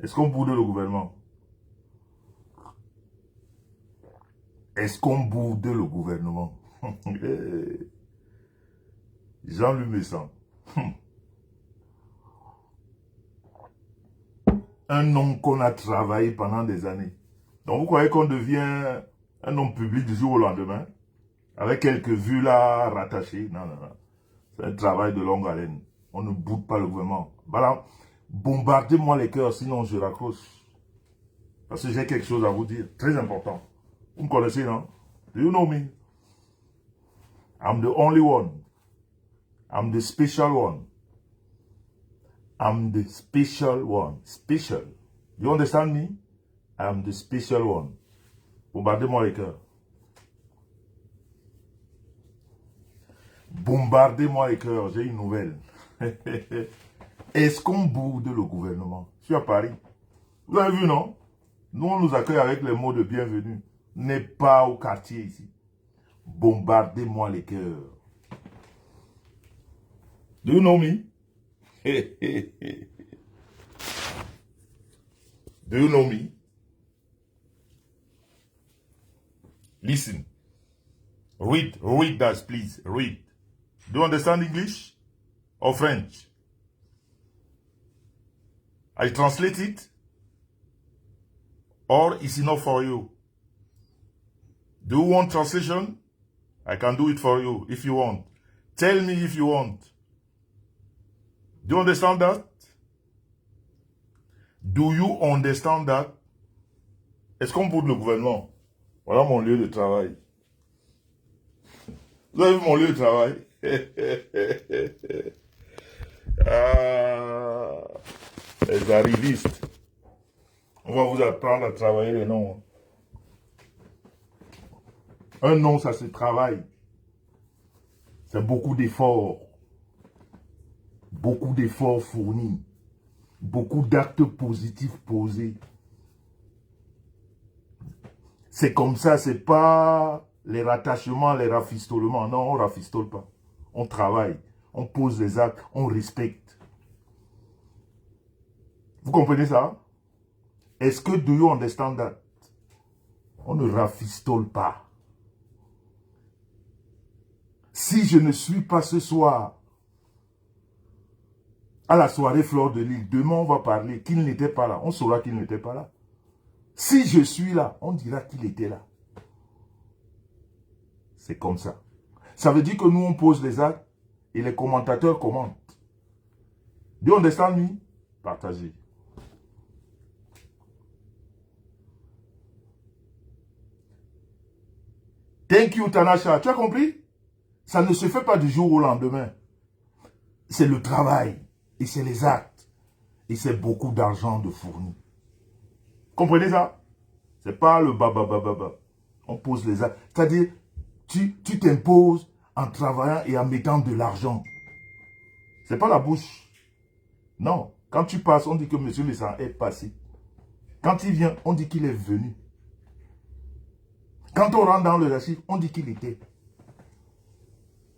Est-ce qu'on boude le gouvernement? Est-ce qu'on boude le gouvernement? Jean-Luc Messan. Un homme qu'on a travaillé pendant des années. Donc vous croyez qu'on devient un homme public du jour au lendemain? Avec quelques vues là rattachées? Non, non, non. C'est un travail de longue haleine. On ne boude pas le gouvernement. Voilà. Bombardez-moi les cœurs, sinon je raccroche. Parce que j'ai quelque chose à vous dire. Très important. Vous me connaissez, non? Do you know me? I'm the only one. I'm the special one. I'm the special one. Special. You understand me? I'm the special one. Bombardez-moi les cœurs. Bombardez-moi les cœurs. J'ai une nouvelle. Est-ce qu'on boude le gouvernement? Je suis à Paris. Vous avez vu, non? Nous, on nous accueille avec les mots de bienvenue. N'est pas au quartier ici. Bombardez-moi les cœurs. Do you know me? Do you know me? Listen. Read that, please. Read. Do you understand English or French? I translate it? Or is it not for you? Do you want translation? I can do it for you if you want. Tell me if you want. Do you understand that? Do you understand that? Est-ce qu'on boude le gouvernement? Voilà mon lieu de travail. Vous avez vu mon lieu de travail? Les arrivistes. On va vous apprendre à travailler les noms. Un nom, ça se travaille. C'est beaucoup d'efforts. Beaucoup d'efforts fournis. Beaucoup d'actes positifs posés. C'est comme ça, c'est pas les rattachements, les rafistolements. Non, on rafistole pas. On travaille. On pose les actes. On respecte. Vous comprenez ça? Est-ce que do you understand that? On ne rafistole pas. Si je ne suis pas ce soir à la soirée Fleur de Lys, demain on va parler qu'il n'était pas là. On saura qu'il n'était pas là. Si je suis là, on dira qu'il était là. C'est comme ça. Ça veut dire que nous on pose les actes et les commentateurs commentent. Do you understand me? Partagez. Thank you Tanasha. Tu as compris? Ça ne se fait pas du jour au lendemain. C'est le travail. Et c'est les actes. Et c'est beaucoup d'argent de fourni. Comprenez ça? C'est pas le baba. On pose les actes. C'est-à-dire, tu t'imposes en travaillant et en mettant de l'argent. C'est pas la bouche. Non. Quand tu passes, on dit que M. Messan est passé. Quand il vient, on dit qu'il est venu. Quand on rentre dans le archive, on dit qu'il était.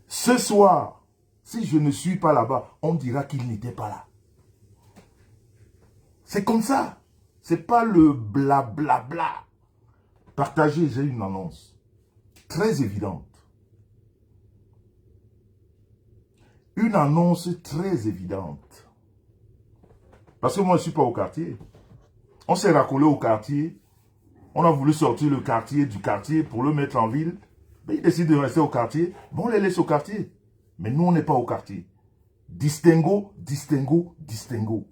Ce soir, si je ne suis pas là-bas, on dira qu'il n'était pas là. C'est comme ça. C'est pas le blablabla. Partagez, j'ai une annonce très évidente. Une annonce très évidente. Parce que moi, je ne suis pas au quartier. On s'est raccolé au quartier. On a voulu sortir le quartier du quartier pour le mettre en ville. Mais ils décident de rester au quartier. Bon, on les laisse au quartier. Mais nous, on n'est pas au quartier. Distingo, distingo, distingo.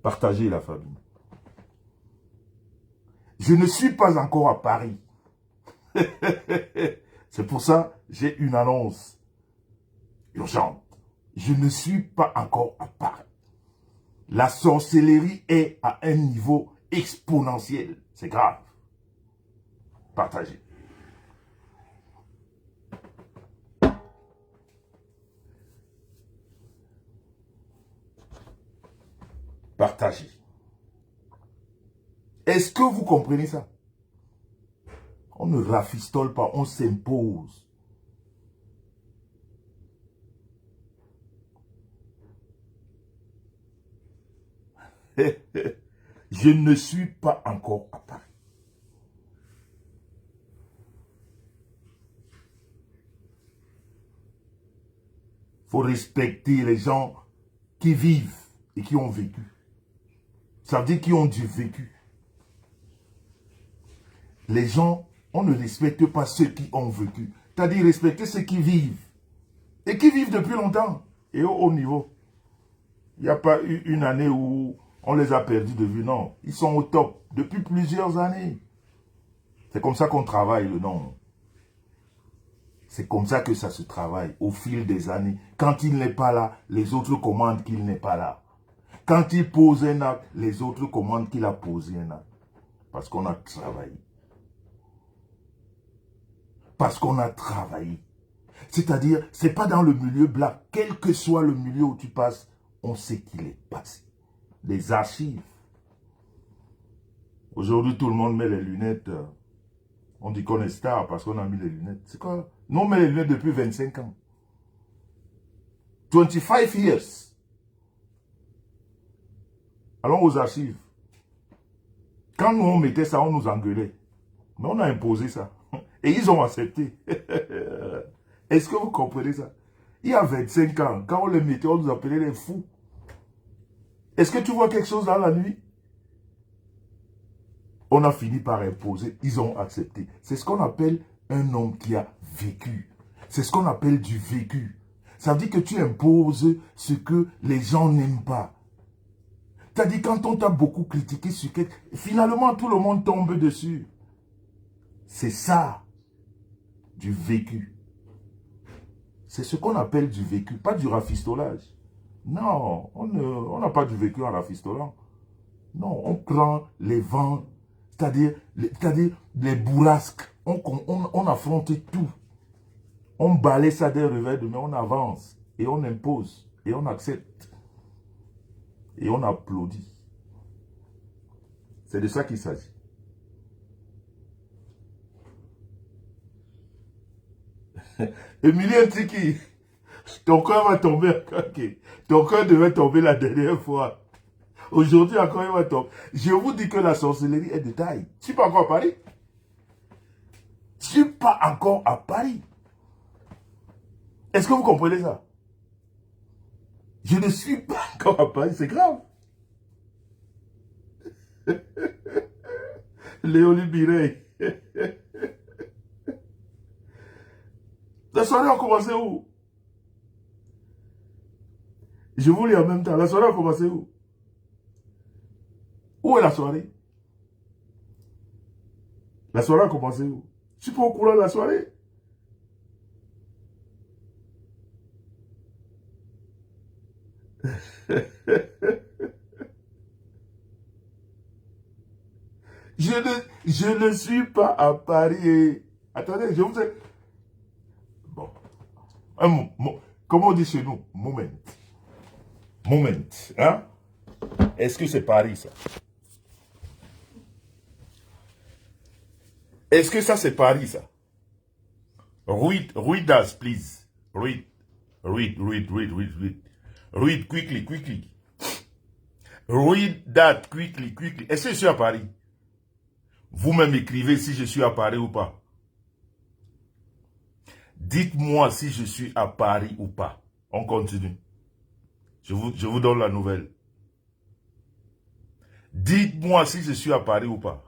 Partagez la famille. Je ne suis pas encore à Paris. C'est pour ça que j'ai une annonce urgente. Je ne suis pas encore à Paris. La sorcellerie est à un niveau exponentiel. C'est grave. Partagez. Partagez. Est-ce que vous comprenez ça? On ne rafistole pas, on s'impose. Je ne suis pas encore à Paris. Il faut respecter les gens qui vivent et qui ont vécu. Ça veut dire qui ont du vécu. Les gens, on ne respecte pas ceux qui ont vécu. C'est-à-dire respecter ceux qui vivent. Et qui vivent depuis longtemps. Et au haut niveau. Il n'y a pas eu une année où on les a perdus de vue. Non, ils sont au top depuis plusieurs années. C'est comme ça qu'on travaille le nom. C'est comme ça que ça se travaille au fil des années. Quand il n'est pas là, les autres commandent qu'il n'est pas là. Quand il pose un acte, les autres commandent qu'il a posé un acte. Parce qu'on a travaillé. Parce qu'on a travaillé. C'est-à-dire, ce n'est pas dans le milieu black. Quel que soit le milieu où tu passes, on sait qu'il est passé. Les archives. Aujourd'hui, tout le monde met les lunettes. On dit qu'on est star parce qu'on a mis les lunettes. C'est quoi? Nous, on met les lunettes depuis 25 ans. 25 years. Allons aux archives. Quand nous, on mettait ça, on nous engueulait. Mais on a imposé ça. Et ils ont accepté. Est-ce que vous comprenez ça? Il y a 25 ans, quand on les mettait, on nous appelait les fous. Est-ce que tu vois quelque chose dans la nuit? On a fini par imposer. Ils ont accepté. C'est ce qu'on appelle un homme qui a vécu. C'est ce qu'on appelle du vécu. Ça veut dire que tu imposes ce que les gens n'aiment pas. C'est-à-dire quand on t'a beaucoup critiqué sur quelque... Finalement, tout le monde tombe dessus. C'est ça, du vécu. C'est ce qu'on appelle du vécu, pas du rafistolage. Non, on n'a pas du vécu en rafistolant. Non, on prend les vents, c'est-à-dire les bourrasques. On affronte tout. On balaye ça d'un revers de main, on avance. Et on impose. Et on accepte. Et on applaudit. C'est de ça qu'il s'agit. Emilien Tiki, ton cœur va tomber. Okay. Ton cœur devait tomber la dernière fois. Aujourd'hui encore, il va tomber. Je vous dis que la sorcellerie est de taille. Tu n'es pas encore à Paris? Tu n'es pas encore à Paris. Est-ce que vous comprenez ça? Je ne suis pas encore à Paris, c'est grave. Léonie Biret. La soirée a commencé où? Je vous lis en même temps. La soirée a commencé où? Où est la soirée? La soirée a commencé où? Je suis pas au courant de la soirée. Je ne suis pas à Paris. Attendez, je vous ai... Bon. Comme on dit chez nous, moment. Moment. Hein? Est-ce que c'est Paris, ça? Est-ce que ça, c'est Paris, ça? Read us, please. Read, quickly. Read that, quickly. Est-ce que je suis à Paris? Vous-même écrivez si je suis à Paris ou pas. Dites-moi si je suis à Paris ou pas. On continue. Je vous donne la nouvelle. Dites-moi si je suis à Paris ou pas.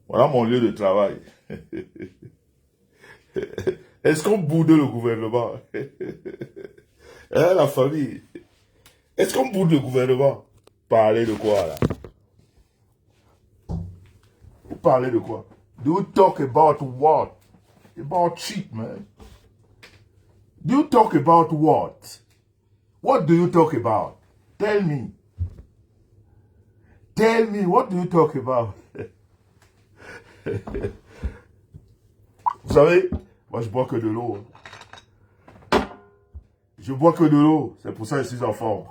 Voilà mon lieu de travail. Est-ce qu'on boude le gouvernement? Hein, la famille? Est-ce qu'on boude le gouvernement? Parler de quoi, là? Vous parlez de quoi? Do you talk about what? About cheat, man. Do you talk about what? What do you talk about? Tell me. Tell me, what do you talk about? Vous savez, moi je bois que de l'eau. Je bois que de l'eau. C'est pour ça que je suis en forme.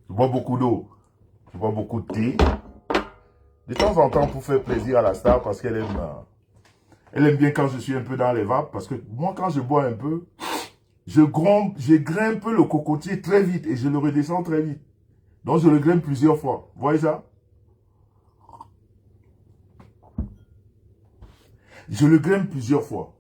Je bois beaucoup d'eau. Je bois beaucoup de thé. De temps en temps pour faire plaisir à la star parce qu'elle aime bien quand je suis un peu dans les vapes. Parce que moi quand je bois un peu, je grimpe le cocotier très vite et je le redescends très vite. Donc je le grimpe plusieurs fois. Vous voyez ça? Je le grimpe plusieurs fois.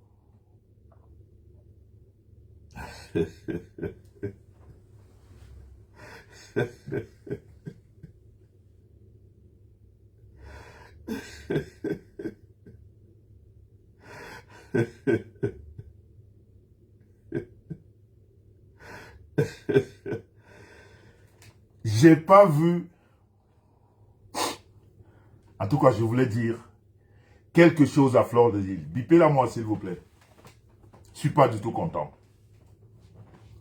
J'ai pas vu. En tout cas, je voulais dire quelque chose à Fleur de Lys. Bipez-la moi, s'il vous plaît. Je suis pas du tout content.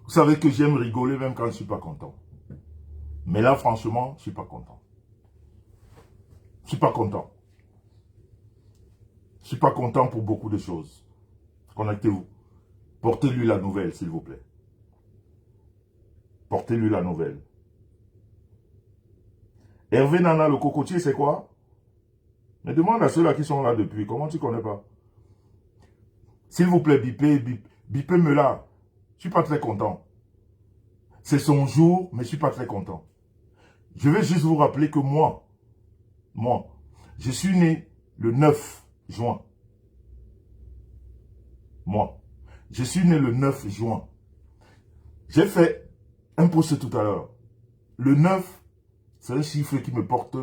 Vous savez que j'aime rigoler même quand je suis pas content. Mais là, franchement, je suis pas content. Je suis pas content. Je suis pas content pour beaucoup de choses. Connectez-vous. Portez-lui la nouvelle, s'il vous plaît. Portez-lui la nouvelle. Hervé Nana, le cocotier, c'est quoi? Mais demande à ceux-là qui sont là depuis. Comment tu connais pas? S'il vous plaît, bipez-me là. Je suis pas très content. C'est son jour, mais je suis pas très content. Je vais juste vous rappeler que moi, je suis né le 9 juin. Je suis né le 9 juin. J'ai fait un post tout à l'heure. Le 9, c'est un chiffre qui me porte.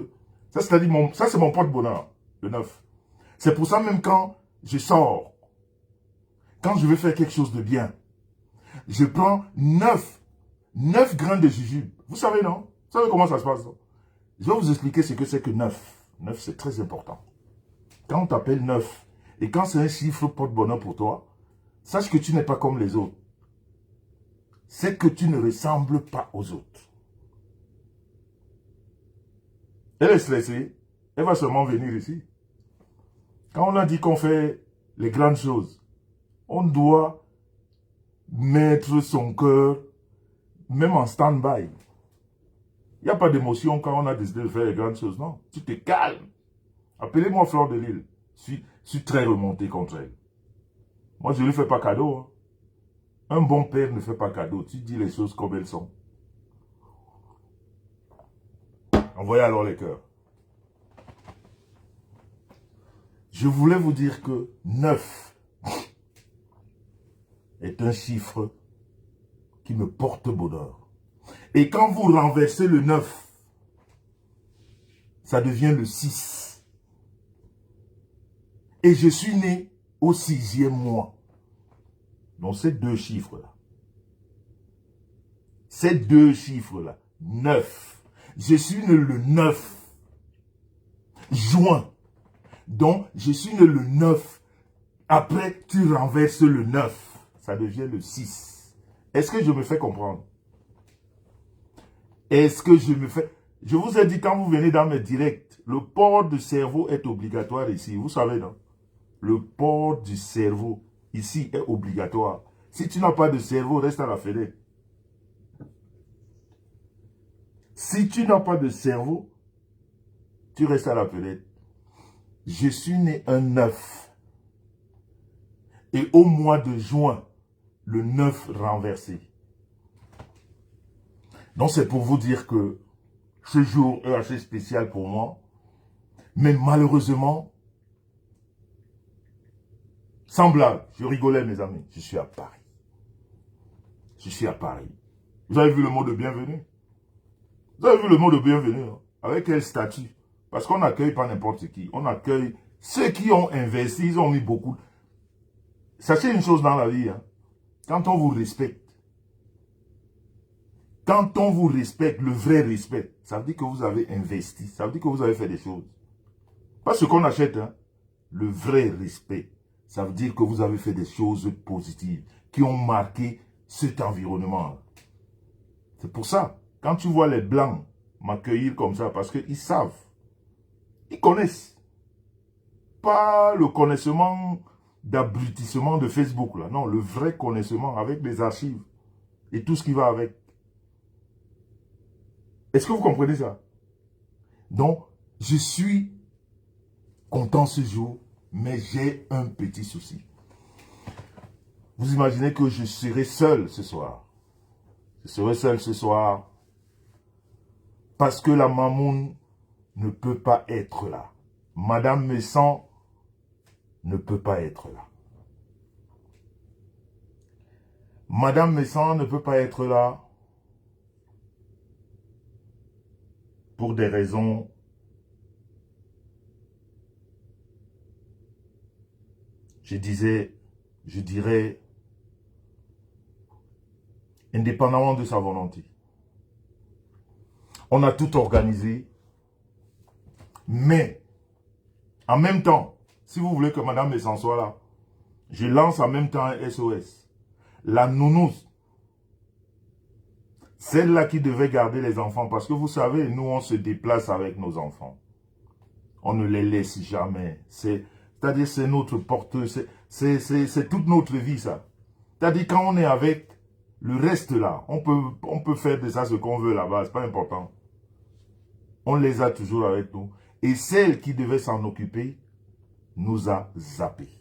Ça, c'est-à-dire, ça c'est mon porte-bonheur, le 9. C'est pour ça même quand je sors, quand je veux faire quelque chose de bien, je prends 9 grains de jujube. Vous savez, non? Vous savez comment ça se passe? Je vais vous expliquer ce que c'est que 9. 9, c'est très important. Quand on t'appelle 9, et quand c'est un chiffre porte-bonheur pour toi, sache que tu n'es pas comme les autres. C'est que tu ne ressembles pas aux autres. Elle est stressée, elle va seulement venir ici. Quand on a dit qu'on fait les grandes choses, on doit mettre son cœur même en stand-by. Il n'y a pas d'émotion quand on a décidé de faire les grandes choses, non. Tu te calmes. Appelez-moi Fleur de Lys. Je suis très remonté contre elle. Moi, je ne lui fais pas cadeau. Hein. Un bon père ne fait pas cadeau. Tu dis les choses comme elles sont. Envoyez alors les cœurs. Je voulais vous dire que 9 est un chiffre qui me porte bonheur. Et quand vous renversez le 9, ça devient le 6. Et je suis né au 6e mois. Donc ces deux chiffres-là. Ces deux chiffres-là. 9. Je suis né le 9 juin. Donc je suis né le 9. Après, tu renverses le 9. Ça devient le 6. Est-ce que je me fais comprendre? Est-ce que je me fais... Je vous ai dit quand vous venez dans mes directs, le port du cerveau est obligatoire ici. Vous savez, non? Le port du cerveau ici est obligatoire. Si tu n'as pas de cerveau, reste à la fenêtre. Si tu n'as pas de cerveau, tu restes à la fenêtre. Je suis né un 9. Et au mois de juin, le 9 renversé. Donc c'est pour vous dire que ce jour est assez spécial pour moi. Mais malheureusement, sans blague, je rigolais mes amis, je suis à Paris. Je suis à Paris. Vous avez vu le mot de bienvenue? Vous avez vu le mot de bienvenue? Hein? Avec quel statut? Parce qu'on n'accueille pas n'importe qui. On accueille ceux qui ont investi, ils ont mis beaucoup. Sachez une chose dans la vie, hein? Quand on vous respecte, le vrai respect, ça veut dire que vous avez investi, ça veut dire que vous avez fait des choses. Pas ce qu'on achète, hein? Le vrai respect, ça veut dire que vous avez fait des choses positives qui ont marqué cet environnement. C'est pour ça, quand tu vois les Blancs m'accueillir comme ça, parce qu'ils savent, ils connaissent. Pas le connaissement d'abrutissement de Facebook, là. Non, le vrai connaissement avec les archives et tout ce qui va avec. Est-ce que vous comprenez ça? Donc, je suis content ce jour, mais j'ai un petit souci. Vous imaginez que je serai seul ce soir. Je serai seul ce soir parce que la mamoune ne peut pas être là. Madame Messan ne peut pas être là. Madame Messan ne peut pas être là pour des raisons je dirais, indépendamment de sa volonté. On a tout organisé, mais en même temps, si vous voulez que Madame Messan soit là, je lance en même temps un SOS. La nounouse, celle-là qui devait garder les enfants, parce que vous savez, nous on se déplace avec nos enfants. On ne les laisse jamais. C'est-à-dire c'est notre porteur, c'est toute notre vie ça. C'est-à-dire quand on est avec le reste là, on peut faire de ça ce qu'on veut là-bas, c'est pas important. On les a toujours avec nous. Et celle qui devait s'en occuper nous a zappés.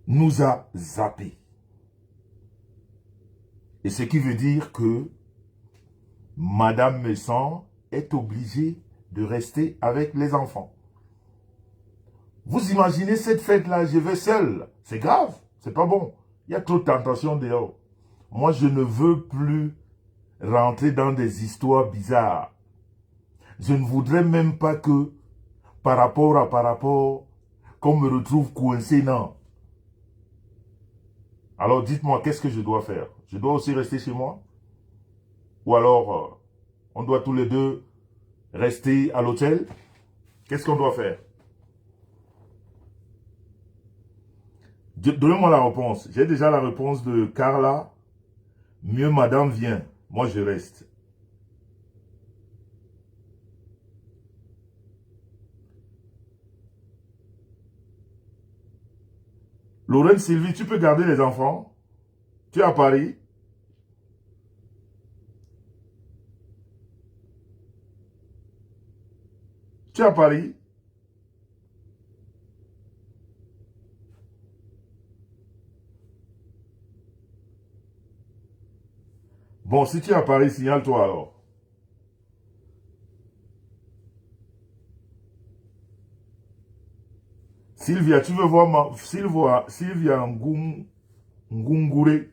Nous a zappés. Et ce qui veut dire que Madame Messan est obligée de rester avec les enfants. Vous imaginez cette fête-là, je vais seul. C'est grave, c'est pas bon. Il y a trop de tentations dehors. Moi, je ne veux plus rentrer dans des histoires bizarres. Je ne voudrais même pas que, par rapport, qu'on me retrouve coincé, non. Alors dites-moi, qu'est-ce que je dois faire? Je dois aussi rester chez moi? Ou alors, on doit tous les deux rester à l'hôtel? Qu'est-ce qu'on doit faire? Donnez-moi la réponse. J'ai déjà la réponse de Carla. Mieux madame vient. Moi, je reste. Lorraine Sylvie, tu peux garder les enfants? Tu es à Paris? Tu es à Paris? Bon, si tu es à Paris, signale-toi alors. Sylvia, tu veux voir Sylvia Ngungure?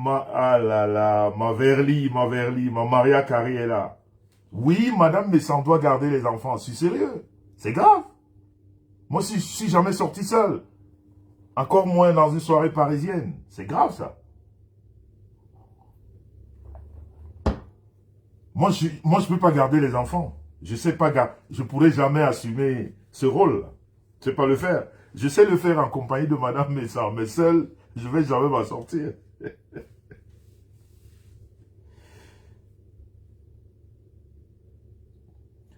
Ah là là, ma Maria Carré est là. Oui, madame Messan doit garder les enfants. C'est sérieux. C'est grave. Moi, si je suis jamais sorti seul. Encore moins dans une soirée parisienne. C'est grave, ça. Moi, je peux pas garder les enfants. Je sais pas, je pourrais jamais assumer ce rôle. Je sais pas le faire. Je sais le faire en compagnie de madame Messan, mais seul, je vais jamais m'en sortir.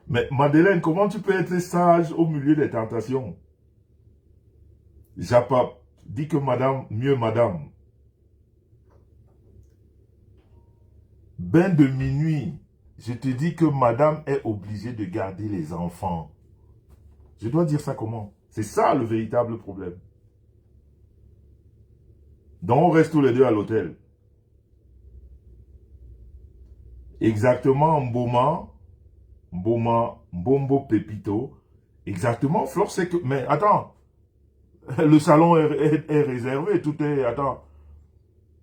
Mais Madeleine, comment tu peux être sage au milieu des tentations? Japap, dis que madame, mieux madame. Bain de minuit, je te dis que madame est obligée de garder les enfants. Je dois dire ça comment? C'est ça le véritable problème. Donc on reste tous les deux à l'hôtel. Exactement, Mbombo, Pepito. Exactement, Flore, c'est que... Mais attends, le salon est réservé, tout est... Attends,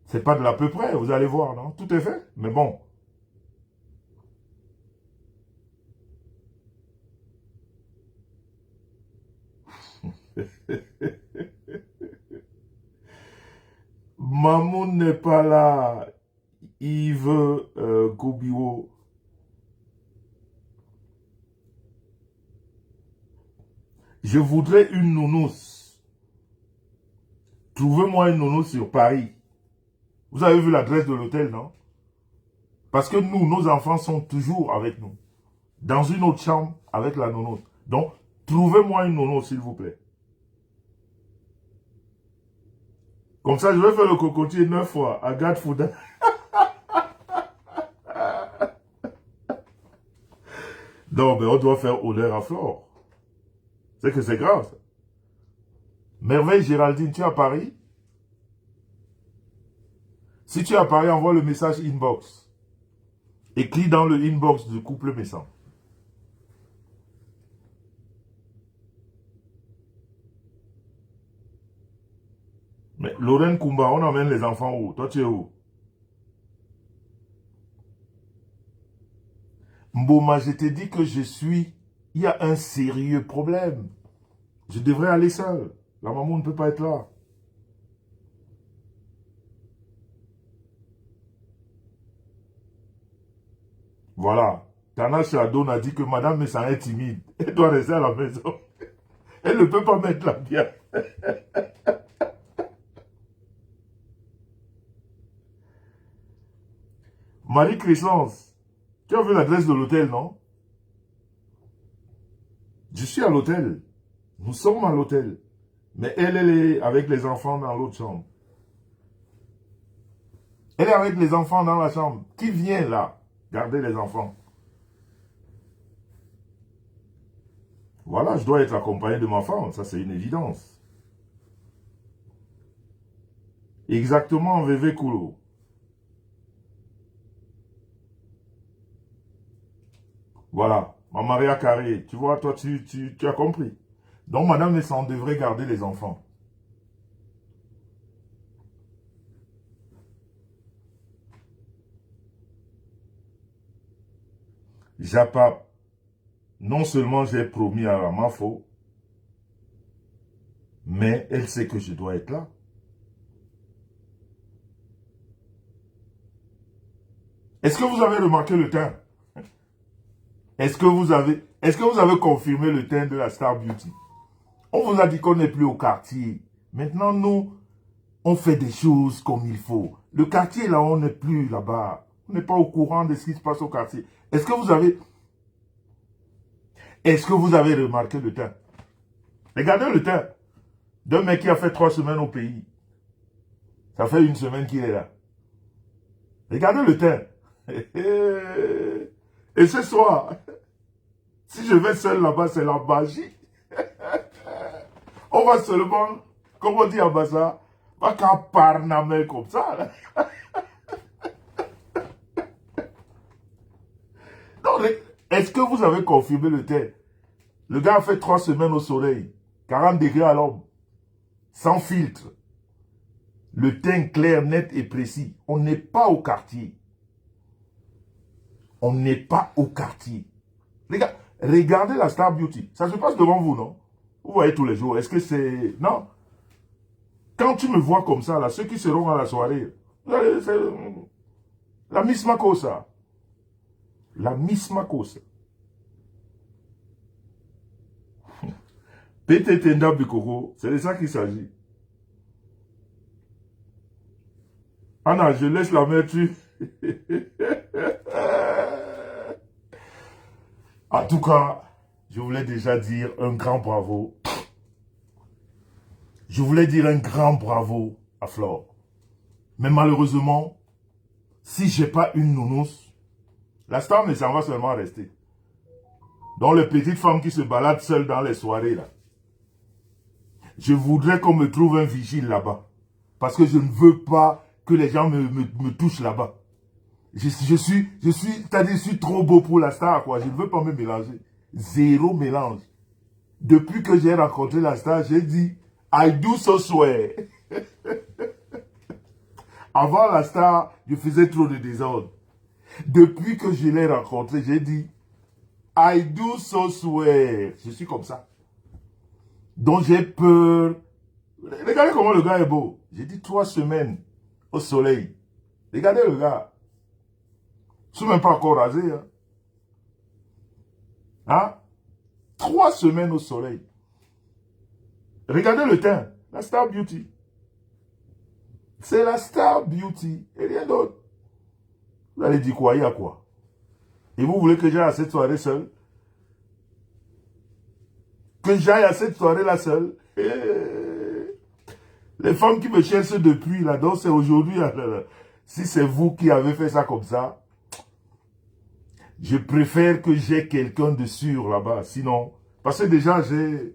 c'est pas de l'à peu près, vous allez voir, non? Tout est fait, mais bon. Mamoun n'est pas là. Yves Gobiwo. Je voudrais une nounouse. Trouvez-moi une nounouse sur Paris. Vous avez vu l'adresse de l'hôtel, non? Parce que nous, nos enfants sont toujours avec nous. Dans une autre chambre avec la nounouse. Donc, trouvez-moi une nounouse, s'il vous plaît. Comme ça, je vais faire le cocotier 9 fois. Agathe Fouda. Non, mais on doit faire honneur à Flore. C'est que c'est grave. Merveille Géraldine, tu es à Paris? Si tu es à Paris, envoie le message inbox. Écris dans le inbox du couple Messan. Mais Lorraine Koumba, on emmène les enfants où? Toi, tu es où? Mboma, je t'ai dit que je suis... Il y a un sérieux problème. Je devrais aller seul. La maman ne peut pas être là. Voilà. Tana Chadon a dit que Madame Messan est timide. Elle doit rester à la maison. Elle ne peut pas mettre la bière. Marie-Crescence, tu as vu l'adresse de l'hôtel, non? Je suis à l'hôtel. Nous sommes à l'hôtel. Mais elle est avec les enfants dans l'autre chambre. Elle est avec les enfants dans la chambre. Qui vient là garder les enfants? Voilà, je dois être accompagné de ma femme. Ça, c'est une évidence. Exactement, Vévé Koulou. Voilà, ma Maria Carré. Tu vois, toi, tu as compris. Donc, Madame Messan devrait garder les enfants. Japa, non seulement j'ai promis à la Mafo, mais elle sait que je dois être là. Est-ce que vous avez remarqué le teint? Est-ce que vous avez confirmé le teint de la Star Beauty? On vous a dit qu'on n'est plus au quartier. Maintenant, nous, on fait des choses comme il faut. Le quartier, là, on n'est plus là-bas. On n'est pas au courant de ce qui se passe au quartier. Est-ce que vous avez remarqué le teint? Regardez le teint d'un mec qui a fait 3 semaines au pays. Ça fait 1 semaine qu'il est là. Regardez le teint. Et ce soir, si je vais seul là-bas, c'est la magie. On va seulement, comme on dit à Bassa, pas qu'à parnamer comme ça. Là. Non, est-ce que vous avez confirmé le teint? Le gars a fait 3 semaines au soleil, 40 degrés à l'ombre, sans filtre. Le teint clair, net et précis. On n'est pas au quartier. On n'est pas au quartier. Les gars, regardez la Star Beauty. Ça se passe devant vous, non? Vous voyez tous les jours. Est-ce que c'est... Non. Quand tu me vois comme ça, là, ceux qui seront à la soirée, c'est la Miss Makosa. La Miss Makosa. PTT Ndabikoro, c'est de ça qu'il s'agit. Anna, je laisse la main dessus. En tout cas, je voulais déjà dire un grand bravo. Je voulais dire un grand bravo à Flore. Mais malheureusement, si j'ai pas une nounouse, la Star ne s'en va seulement rester. Donc les petites femmes qui se baladent seules dans les soirées là. Je voudrais qu'on me trouve un vigile là-bas. Parce que je ne veux pas que les gens me touchent là-bas. Je suis trop beau pour la Star, quoi. Je ne veux pas me mélanger. Zéro mélange. Depuis que j'ai rencontré la Star, j'ai dit, I do so swear. Avant la Star, je faisais trop de désordre. Depuis que je l'ai rencontré, j'ai dit, I do so swear. Je suis comme ça. Donc j'ai peur. Regardez comment le gars est beau. J'ai dit 3 semaines au soleil. Regardez le gars. Je ne suis même pas encore rasé. Hein? 3 semaines au soleil. Regardez le teint. La Star Beauty. C'est la Star Beauty. Et rien d'autre. Vous allez dire quoi? Il y a quoi? Et vous voulez que j'aille à cette soirée seule? Que j'aille à cette soirée-là seule? Les femmes qui me cherchent depuis, là, donc c'est aujourd'hui. Si c'est vous qui avez fait ça comme ça. Je préfère que j'ai quelqu'un de sûr là-bas. Sinon, parce que déjà, j'ai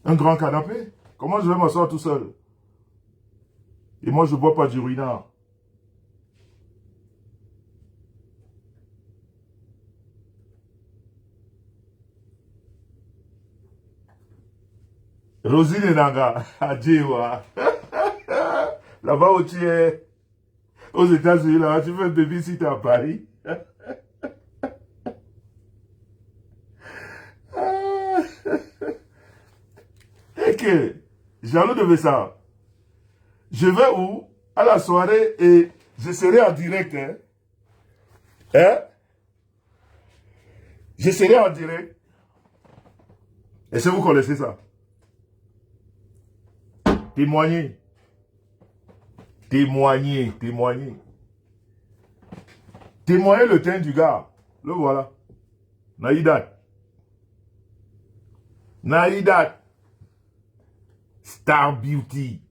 un grand canapé. Comment je vais m'asseoir tout seul? Et moi, je ne bois pas du ruinard. Rosine Nanga, Adjewa. Là-bas où tu es, aux États-Unis, là, tu fais un baby-sit à Paris. Et que, jaloux de ça, je vais où? À la soirée et je serai en direct. Hein? Hein? Je serai en direct. Est-ce que vous connaissez ça? Témoignez. Témoignez. Témoignez. Témoignez le teint du gars. Le voilà. Naïdat. Naïdat. Star Beauty.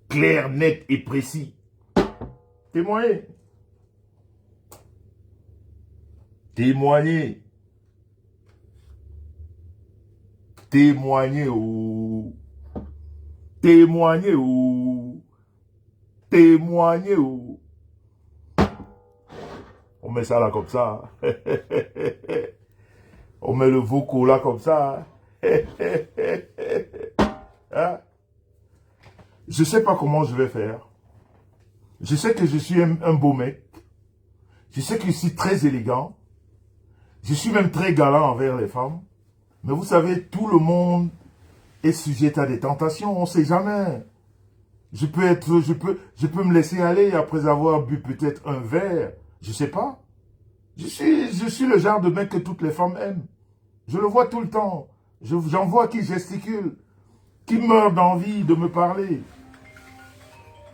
Clair, net et précis. Témoignez. Témoignez. Témoignez ou. Témoignez ou. Témoignez ou. On met ça là comme ça. On met le vocal là comme ça. Hein? Je sais pas comment je vais faire. Je sais que je suis un beau mec. Je sais que je suis très élégant. Je suis même très galant envers les femmes. Mais vous savez, tout le monde est sujet à des tentations. On ne sait jamais. Je peux me laisser aller après avoir bu peut-être un verre. Je sais pas. Je suis le genre de mec que toutes les femmes aiment. Je le vois tout le temps. J'en vois qui gesticulent, qui meurent d'envie de me parler.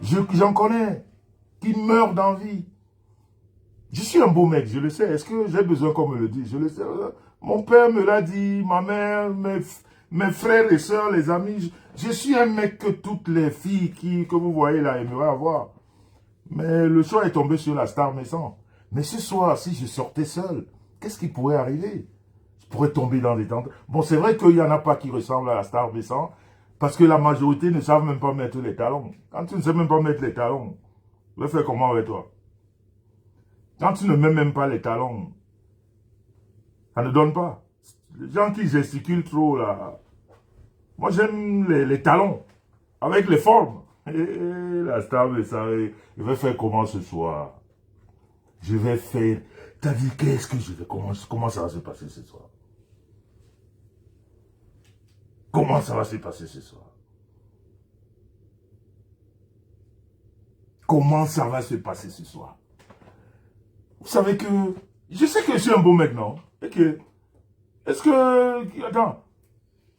J'en connais, qui meurent d'envie. Je suis un beau mec, je le sais. Est-ce que j'ai besoin qu'on me le dise? Je le sais. Mon père me l'a dit, ma mère, mes frères et sœurs, les amis. Je suis un mec que toutes les filles que vous voyez là aimeraient avoir. Mais le choix est tombé sur la star Maison. Mais ce soir, si je sortais seul, qu'est-ce qui pourrait arriver? Je pourrais tomber dans des tentes. Bon, c'est vrai qu'il n'y en a pas qui ressemblent à la star Maison, parce que la majorité ne savent même pas mettre les talons. Quand tu ne sais même pas mettre les talons, je vais faire comment avec toi? Quand tu ne mets même pas les talons, ça ne donne pas. Les gens qui gesticulent trop là, moi j'aime les talons, avec les formes. Et la star Maison, je vais faire comment ce soir? Je vais faire... T'as dit, qu'est-ce que je vais... Comment ça va se passer ce soir? Comment ça va se passer ce soir? Comment ça va se passer ce soir? Vous savez que... Je sais que je suis un beau mec, non? Et que... Est-ce que... Attends.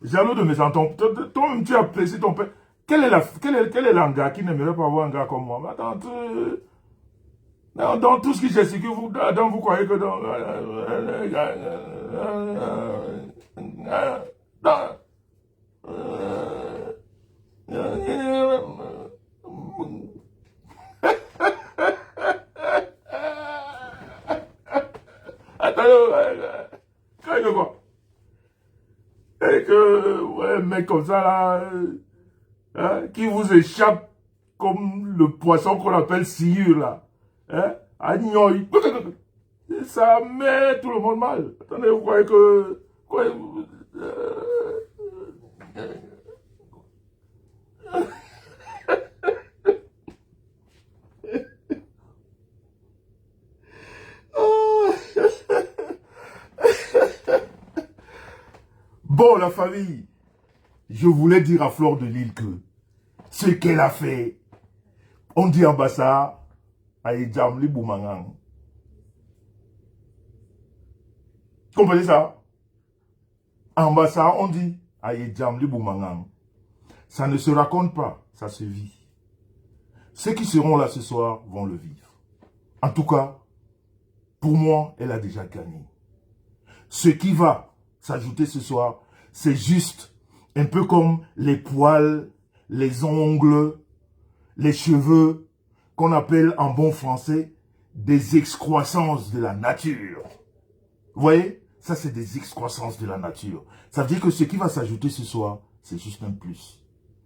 Jaloux de mes enfants. Toi-même, tu apprécies ton père. Quel est l'engars qui n'aimerait pas avoir un gars comme moi? Mais attends, dans tout ce qui gesticule, vous croyez que dans... Attends, quoi? Et que, ouais, un mec comme ça, là, hein, qui vous échappe comme le poisson qu'on appelle sciure, là. Hein? Agnoï. Ça met tout le monde mal. Attendez, vous croyez que... Quoi, Bon, la famille, je voulais dire à Fleur de Lille que ce qu'elle a fait, on dit en Bassa, à Ejamli Boumangang. Comprenez ça? En Bassa, on dit à Ejamli Boumangang. Ça ne se raconte pas, ça se vit. Ceux qui seront là ce soir vont le vivre. En tout cas, pour moi, elle a déjà gagné. Ce qui va s'ajouter ce soir, c'est juste un peu comme les poils, les ongles, les cheveux, qu'on appelle en bon français des excroissances de la nature. Vous voyez? Ça, c'est des excroissances de la nature. Ça veut dire que ce qui va s'ajouter ce soir, c'est juste un plus.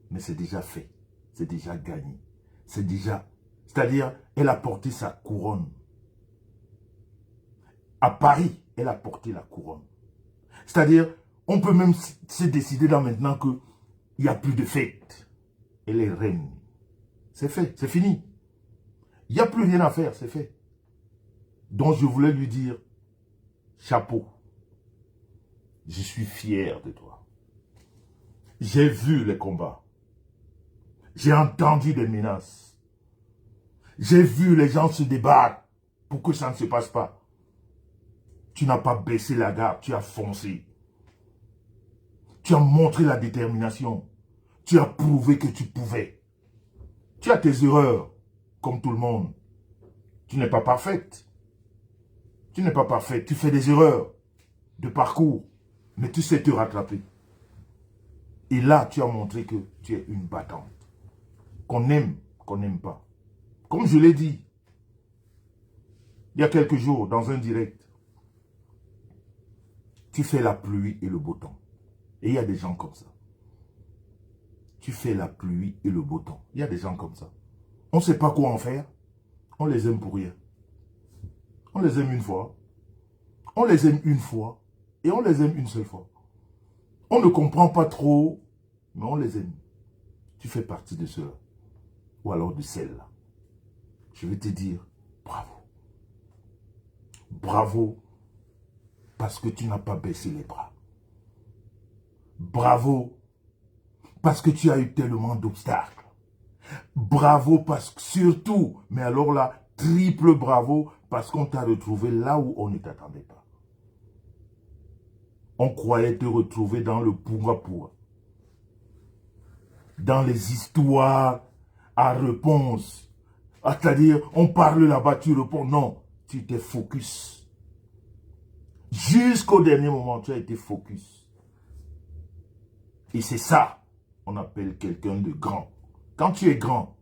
Mais c'est déjà fait. C'est déjà gagné. C'est déjà... C'est-à-dire, elle a porté sa couronne. À Paris, elle a porté la couronne. C'est-à-dire, on peut même se décider là maintenant qu'il n'y a plus de fête. Elle est reine. C'est fait, c'est fini. Il n'y a plus rien à faire, c'est fait. Donc je voulais lui dire, chapeau. Je suis fier de toi. J'ai vu les combats. J'ai entendu des menaces. J'ai vu les gens se débattre pour que ça ne se passe pas. Tu n'as pas baissé la garde, tu as foncé. Tu as montré la détermination. Tu as prouvé que tu pouvais. Tu as tes erreurs, comme tout le monde. Tu n'es pas parfaite. Tu n'es pas parfaite. Tu fais des erreurs de parcours. Mais tu sais te rattraper. Et là, tu as montré que tu es une battante. Qu'on aime, qu'on n'aime pas. Comme je l'ai dit, il y a quelques jours, dans un direct, tu fais la pluie et le beau temps. Et il y a des gens comme ça. Tu fais la pluie et le beau temps. Il y a des gens comme ça. On ne sait pas quoi en faire. On les aime pour rien. On les aime une fois. On les aime une fois. Et on les aime une seule fois. On ne comprend pas trop, mais on les aime. Tu fais partie de ceux-là. Ou alors de celle-là. Je vais te dire, bravo. Bravo, parce que tu n'as pas baissé les bras. Bravo, parce que tu as eu tellement d'obstacles. Bravo, parce que surtout, mais alors là, triple bravo, parce qu'on t'a retrouvé là où on ne t'attendait pas. On croyait te retrouver dans le pour-à-pour. Dans les histoires à réponse. C'est-à-dire, on parle là-bas, tu réponds. Non, tu t'es focus. Jusqu'au dernier moment, tu as été focus. Et c'est ça, on appelle quelqu'un de grand. Quand tu es grand,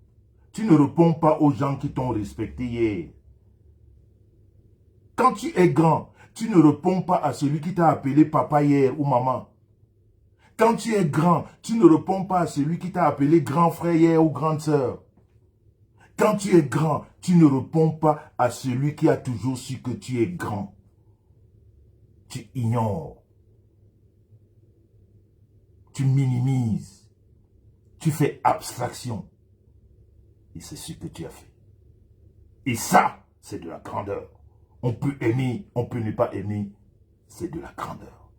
tu ne réponds pas aux gens qui t'ont respecté hier. Quand tu es grand, tu ne réponds pas à celui qui t'a appelé papa hier ou maman. Quand tu es grand, tu ne réponds pas à celui qui t'a appelé grand frère hier ou grande sœur. Quand tu es grand, tu ne réponds pas à celui qui a toujours su que tu es grand. Tu ignores. Tu minimises. Tu fais abstraction. Et c'est ce que tu as fait. Et ça, c'est de la grandeur. On peut aimer, on peut ne pas aimer. C'est de la grandeur.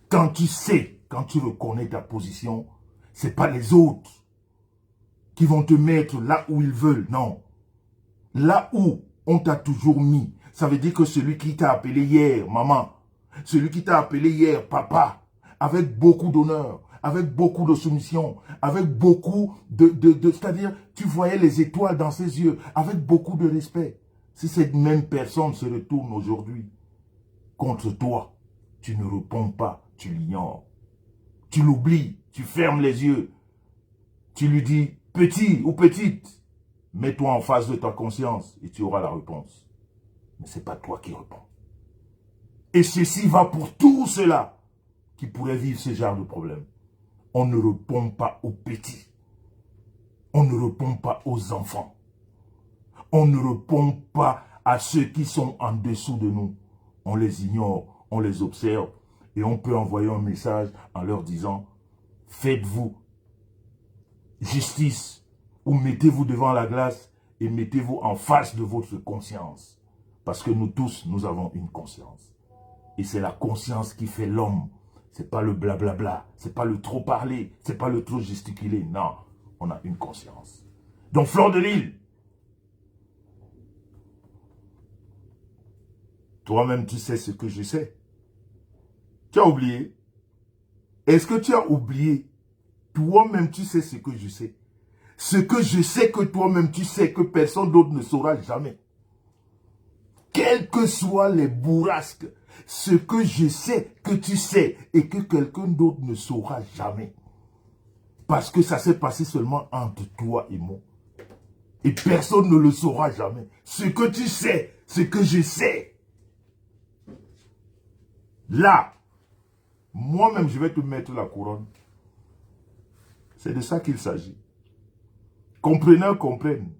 Quand tu sais, quand tu reconnais ta position, ce n'est pas les autres qui vont te mettre là où ils veulent. Non. Là où on t'a toujours mis. Ça veut dire que celui qui t'a appelé hier, maman, celui qui t'a appelé hier, papa, avec beaucoup d'honneur, avec beaucoup de soumission, avec beaucoup c'est-à-dire, tu voyais les étoiles dans ses yeux, avec beaucoup de respect. Si cette même personne se retourne aujourd'hui contre toi, tu ne réponds pas, tu l'ignores. Tu l'oublies, tu fermes les yeux. Tu lui dis, petit ou petite, mets-toi en face de ta conscience et tu auras la réponse. Mais ce n'est pas toi qui réponds. Et ceci va pour tous ceux-là qui pourraient vivre ce genre de problème. On ne répond pas aux petits. On ne répond pas aux enfants. On ne répond pas à ceux qui sont en dessous de nous. On les ignore, on les observe et on peut envoyer un message en leur disant « Faites-vous justice ou mettez-vous devant la glace et mettez-vous en face de votre conscience. » Parce que nous tous, nous avons une conscience. Et c'est la conscience qui fait l'homme. Ce n'est pas le blablabla, ce n'est pas le trop parler, ce n'est pas le trop gesticuler. Non, on a une conscience. Donc, Fleur de Lys, toi-même, tu sais ce que je sais. Tu as oublié? Est-ce que tu as oublié? Toi-même, tu sais ce que je sais. Ce que je sais que toi-même, tu sais que personne d'autre ne saura jamais. Quels que soient les bourrasques, ce que je sais que tu sais et que quelqu'un d'autre ne saura jamais. Parce que ça s'est passé seulement entre toi et moi. Et personne ne le saura jamais. Ce que tu sais, ce que je sais. Là, moi-même, je vais te mettre la couronne. C'est de ça qu'il s'agit. Compreneurs comprennent.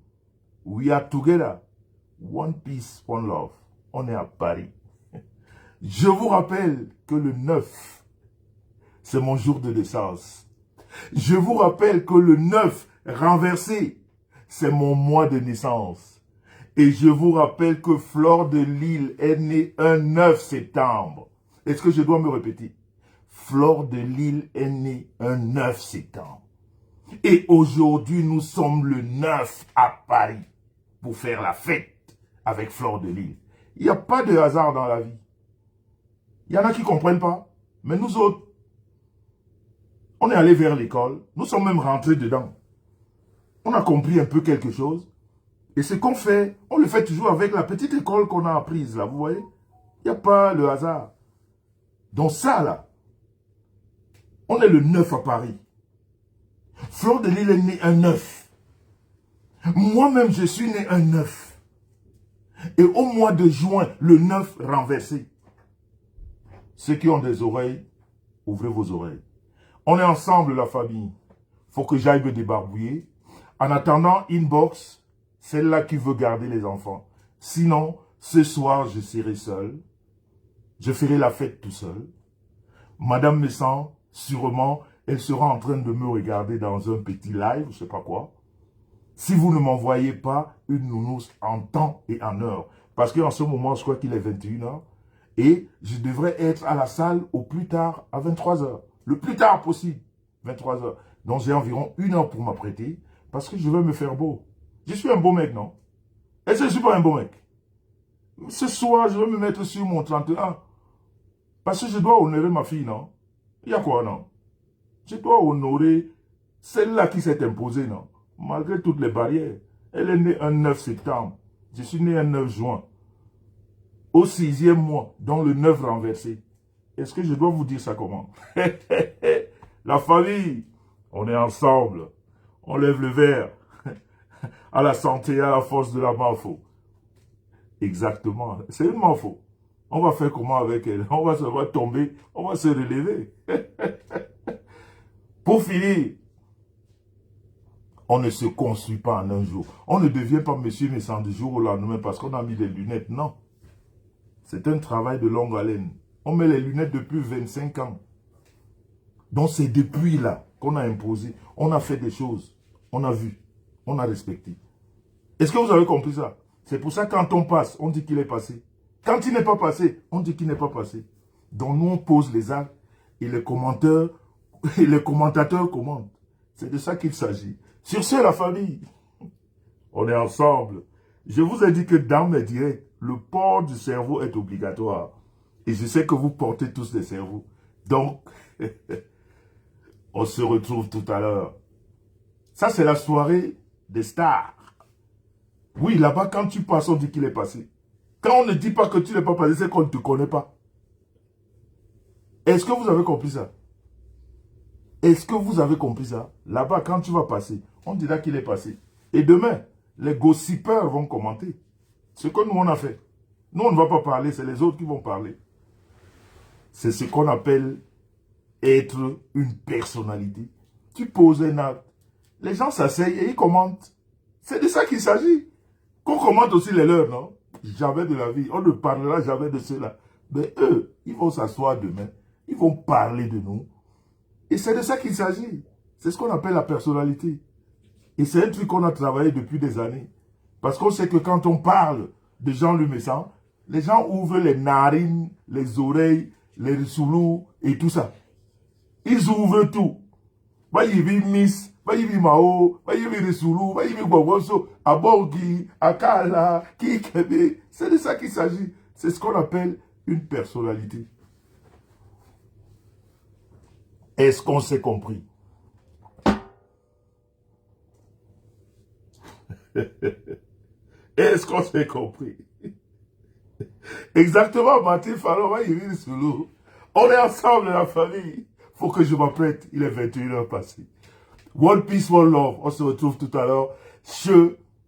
We are together. One peace, one love. On est à Paris. Je vous rappelle que le 9, c'est mon jour de naissance. Je vous rappelle que le 9 renversé, c'est mon mois de naissance. Et je vous rappelle que Fleur de Lille est née un 9 septembre. Est-ce que je dois me répéter? Fleur de Lille est née un 9 septembre. Et aujourd'hui, nous sommes le 9 à Paris pour faire la fête avec Fleur de Lille. Il n'y a pas de hasard dans la vie. Il y en a qui ne comprennent pas. Mais nous autres, on est allé vers l'école. Nous sommes même rentrés dedans. On a compris un peu quelque chose. Et ce qu'on fait, on le fait toujours avec la petite école qu'on a apprise, là, vous voyez? Il n'y a pas le hasard. Donc ça, là, on est le 9 à Paris. Fleur de Lille est née un 9. Moi-même, je suis né un 9. Et au mois de juin, le 9 renversé. Ceux qui ont des oreilles, ouvrez vos oreilles. On est ensemble, la famille. Faut que j'aille me débarbouiller. En attendant, inbox, celle-là qui veut garder les enfants. Sinon, ce soir, je serai seul. Je ferai la fête tout seul. Madame Messan, sûrement, elle sera en train de me regarder dans un petit live, je sais pas quoi. Si vous ne m'envoyez pas une nounours en temps et en heure. Parce qu'en ce moment, je crois qu'il est 21 h. Et je devrais être à la salle au plus tard à 23 h. Le plus tard possible, 23 h. Donc j'ai environ 1 heure pour m'apprêter. Parce que je veux me faire beau. Je suis un beau mec, non? Est-ce que je ne suis pas un beau mec? Ce soir, je vais me mettre sur mon 31. Parce que je dois honorer ma fille, non? Il y a quoi, non? Je dois honorer celle-là qui s'est imposée, non? Malgré toutes les barrières. Elle est née un 9 septembre. Je suis né un 9 juin. Au 6e mois, dans le 9 renversé. Est-ce que je dois vous dire ça comment? La famille, on est ensemble. On lève le verre. À la santé, à la force de la Mafo. Exactement. C'est une Mafo. On va faire comment avec elle? On va tomber, on va se relever. Pour finir, on ne se construit pas en un jour. On ne devient pas monsieur Messan du jour au lendemain parce qu'on a mis des lunettes. Non. C'est un travail de longue haleine. On met les lunettes depuis 25 ans. Donc c'est depuis là qu'on a imposé. On a fait des choses. On a vu. On a respecté. Est-ce que vous avez compris ça? C'est pour ça que quand on passe, on dit qu'il est passé. Quand il n'est pas passé, on dit qu'il n'est pas passé. Donc nous, on pose les actes et les commentateurs commentent. C'est de ça qu'il s'agit. Sur ce, la famille, on est ensemble. Je vous ai dit que dans mes directs, le port du cerveau est obligatoire. Et je sais que vous portez tous des cerveaux. Donc, on se retrouve tout à l'heure. Ça, c'est la soirée des stars. Oui, là-bas, quand tu passes, on dit qu'il est passé. Quand on ne dit pas que tu n'es pas passé, c'est qu'on ne te connaît pas. Est-ce que vous avez compris ça? Est-ce que vous avez compris ça? Là-bas, quand tu vas passer, on dira qu'il est passé. Et demain, les gossipeurs vont commenter. Ce que nous, on a fait. Nous, on ne va pas parler, c'est les autres qui vont parler. C'est ce qu'on appelle être une personnalité. Tu poses un acte. Les gens s'asseyent et ils commentent. C'est de ça qu'il s'agit. Qu'on commente aussi les leurs, non? Jamais de la vie. On ne parlera jamais de cela. Mais eux, ils vont s'asseoir demain. Ils vont parler de nous. Et c'est de ça qu'il s'agit. C'est ce qu'on appelle la personnalité. Et c'est un truc qu'on a travaillé depuis des années. Parce qu'on sait que quand on parle de Jean-Luc Messan, les gens ouvrent les narines, les oreilles, les rissoulous et tout ça. Ils ouvrent tout. Bayibi Miss, Bayibi Mao, Bayibi Rissoulou, Bayibi Gwagoso, Abogi, Akala, Kikebe. C'est de ça qu'il s'agit. C'est ce qu'on appelle une personnalité. Est-ce qu'on s'est compris? Est-ce qu'on s'est compris? Exactement, Martin Fallon, Bayibi Rissoulou. On est ensemble, la famille. Faut que je m'apprête. Il est 21 h passé. One peace, one love. On se retrouve tout à l'heure.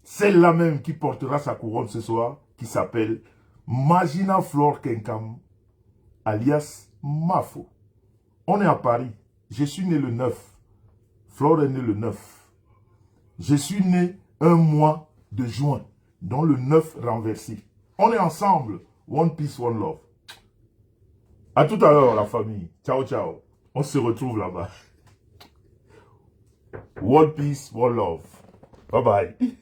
Celle-là même qui portera sa couronne ce soir, qui s'appelle Magina Flor Kenkam, alias Mafo. On est à Paris. Je suis né le 9. Flor est né le 9. Je suis né un mois de juin, dont le 9 renversé. On est ensemble. One peace, one love. À tout à l'heure, la famille. Ciao, ciao. On se retrouve là-bas. One peace, one love. Bye bye.